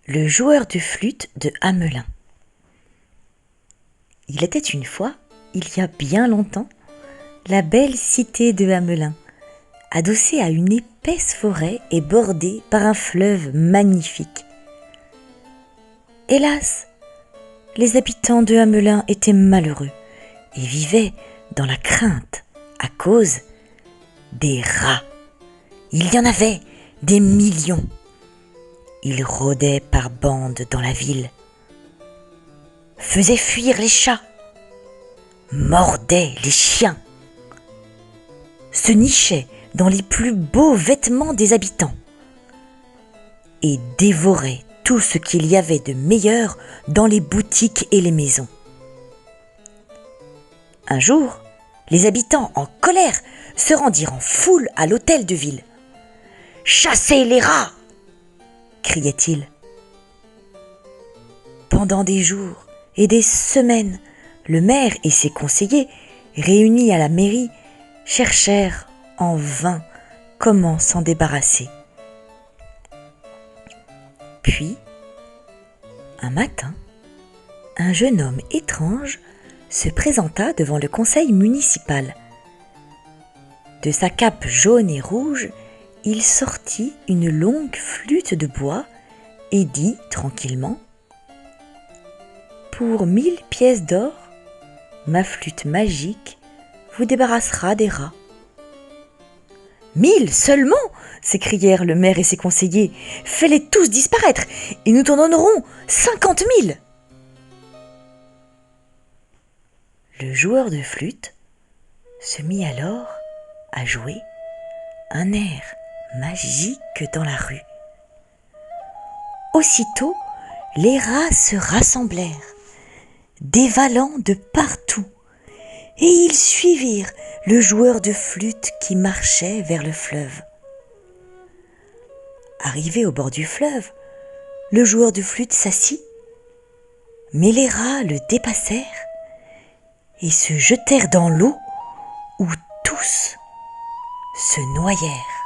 Le joueur de flûte de Hamelin. Il était une fois, il y a bien longtemps, la belle cité de Hamelin, adossée à une épaisse forêt et bordée par un fleuve magnifique. Hélas, les habitants de Hamelin étaient malheureux et vivaient dans la crainte à cause des rats. Il y en avait des millions. Ils rôdaient par bandes dans la ville, faisaient fuir les chats, mordaient les chiens, se nichaient dans les plus beaux vêtements des habitants et dévoraient tout ce qu'il y avait de meilleur dans les boutiques et les maisons. Un jour, les habitants, en colère, se rendirent en foule à l'hôtel de ville. « Chassez les rats !» criait-il. Pendant des jours et des semaines, le maire et ses conseillers, réunis à la mairie, cherchèrent en vain comment s'en débarrasser. Puis, un matin, un jeune homme étrange se présenta devant le conseil municipal. De sa cape jaune et rouge, il sortit une longue flûte de bois et dit tranquillement : « Pour 1000 pièces d'or, ma flûte magique vous débarrassera des rats. » « 1000 seulement !» s'écrièrent le maire et ses conseillers. « Fais-les tous disparaître et nous t'en donnerons 50 000 !» Le joueur de flûte se mit alors à jouer un air magique dans la rue. Aussitôt, les rats se rassemblèrent, dévalant de partout, et ils suivirent le joueur de flûte qui marchait vers le fleuve. Arrivé au bord du fleuve, le joueur de flûte s'assit, mais les rats le dépassèrent et se jetèrent dans l'eau où tous se noyèrent.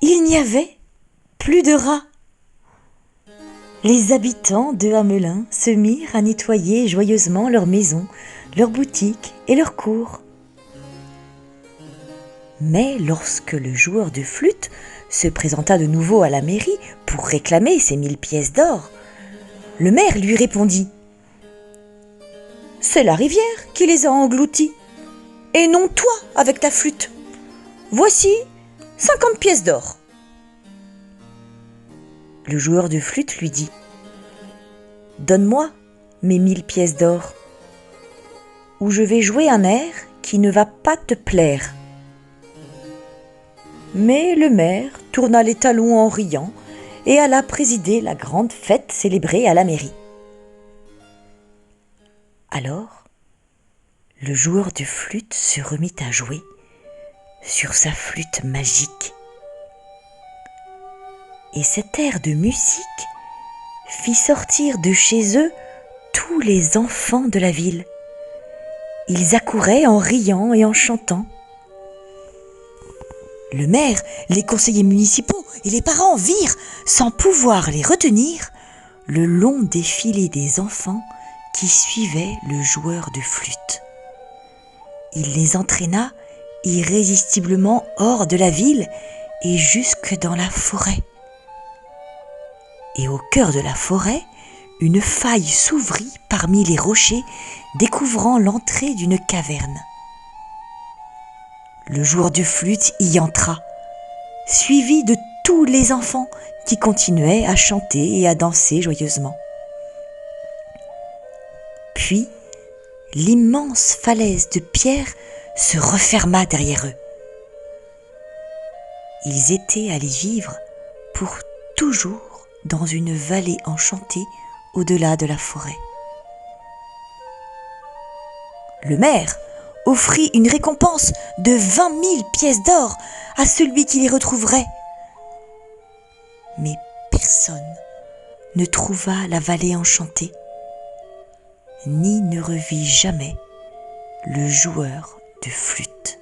Il n'y avait plus de rats. Les habitants de Hamelin se mirent à nettoyer joyeusement leurs maisons, leurs boutiques et leurs cours. Mais lorsque le joueur de flûte se présenta de nouveau à la mairie pour réclamer ses 1000 pièces d'or, le maire lui répondit : « C'est la rivière qui les a engloutis, et non toi avec ta flûte. Voici 50 pièces d'or. » Le joueur de flûte lui dit : « Donne-moi mes 1000 pièces d'or, ou je vais jouer un air qui ne va pas te plaire. » Mais le maire tourna les talons en riant et alla présider la grande fête célébrée à la mairie. Alors, le joueur de flûte se remit à jouer sur sa flûte magique. Et cet air de musique fit sortir de chez eux tous les enfants de la ville. Ils accouraient en riant et en chantant. Le maire, les conseillers municipaux et les parents virent, sans pouvoir les retenir, le long défilé des enfants qui suivaient le joueur de flûte. Il les entraîna irrésistiblement hors de la ville et jusque dans la forêt. Et au cœur de la forêt, une faille s'ouvrit parmi les rochers, découvrant l'entrée d'une caverne. Le joueur de flûte y entra, suivi de tous les enfants qui continuaient à chanter et à danser joyeusement. Puis, l'immense falaise de pierre se referma derrière eux. Ils étaient allés vivre pour toujours dans une vallée enchantée au-delà de la forêt. Le maire offrit une récompense de 20 000 pièces d'or à celui qui les retrouverait. Mais personne ne trouva la vallée enchantée, ni ne revit jamais le joueur de flûte.